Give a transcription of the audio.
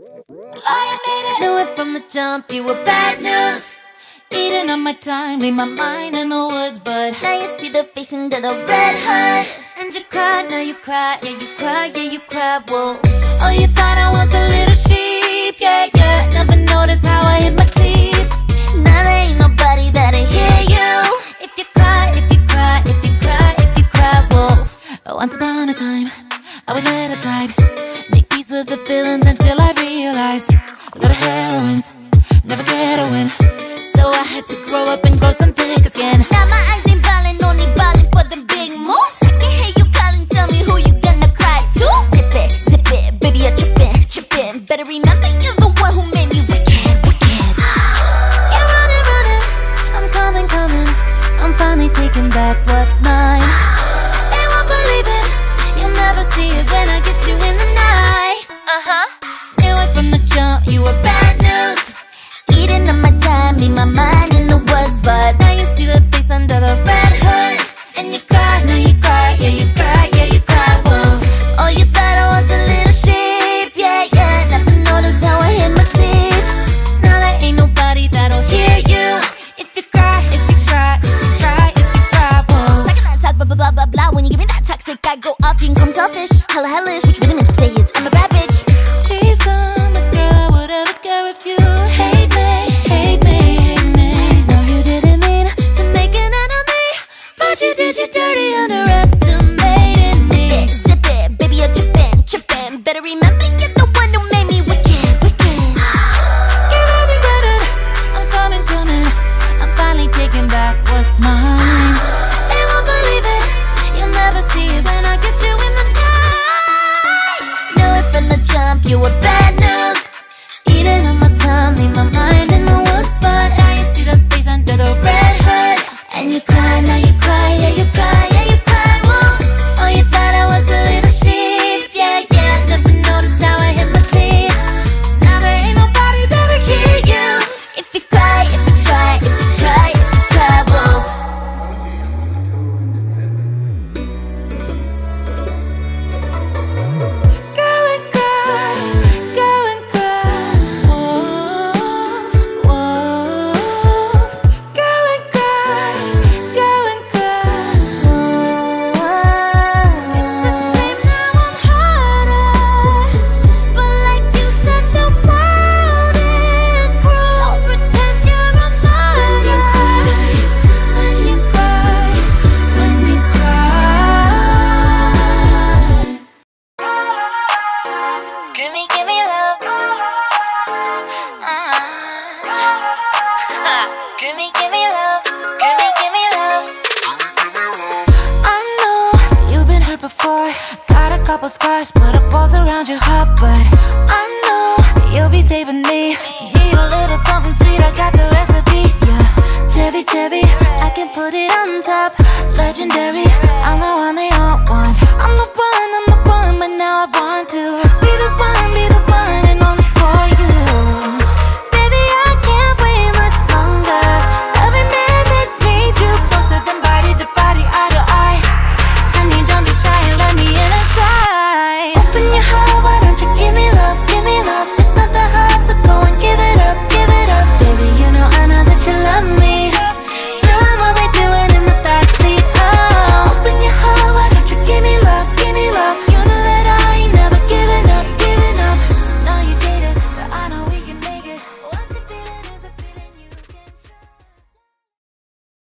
Knew it from the jump, you were bad news. Eating up my time, leave my mind in the woods. But now you see the face under the red hood. And you cried, now you cry, yeah you cry, yeah you cry, whoa. Oh, you thought I was a little sheep, yeah, yeah. Never noticed how I hit my teeth. Now there ain't nobody that'll hear you. If you cry, if you cry, if you cry, if you cry, whoa. Once upon a time, I would let it slide. Make peace with the feelings until I realized little heroines never get a win. So I had to grow up and grow some thick skin. Now my eyes ain't ballin', only ballin' for them big moves. I can hear you calling, tell me who you gonna cry to. Zip it, baby you're trippin', trippin'. Better remember you're the one who made me wicked, wicked. You're running, running, I'm coming, coming. I'm finally taking back what's mine. They won't believe it, you'll never see it when I get you in the night. Knew it from the jump, you were bad news. Eating up my time, leave my mind in the woods. But now you see the face under the red hood. And you cry, now you cry, yeah you cry, yeah you cry, whoa. Oh, you thought I was a little sheep, yeah, yeah. Never noticed how I hit my teeth. Now there ain't nobody that'll hear you. If you cry, if you cry, if you cry, if you cry, whoa. Talking that talk, blah, blah, blah, blah, blah. When you give me that toxic, I go off, you can come selfish. Hella hellish, what you really meant to say is I'm a bad bitch. She's done the girl, whatever girl if you hate me, hate me, hate me. No, you didn't mean to make an enemy, but you did you dirty, underestimated me. Zip it, baby you're trippin', trippin'. Better remember you're the one who made me wicked, wicked. You're running, running, I'm coming, coming. I'm finally taking back what's mine. They won't believe it, you'll never see it when I get you in the night. Knew it from the jump, you were bad news. Eating up my time, leave my mind in the woods. But now you see the face under the red hood. And you cry, now you cry, yeah you cry, yeah you cry, whoa. Oh, you thought I was a little sheep, yeah, yeah. Never noticed how I hit my teeth. Now there ain't nobody that'll hear you. If you cry, if you cry, if you cry, if you cry, whoa. Go and cry, go and cry, wolf, wolf. Go and cry, wolf. It's a shame now I'm harder, but like you said, the world is cruel. Don't pretend you're a martyr. When you cry, when you cry. Give me love. Give me love. Give me love. I know you've been hurt before. Got a couple scars, put a balls around your heart. But I know you'll be saving me. Need a little something sweet, I got the recipe. Yeah, cherry, cherry, I can put it on top. Legendary,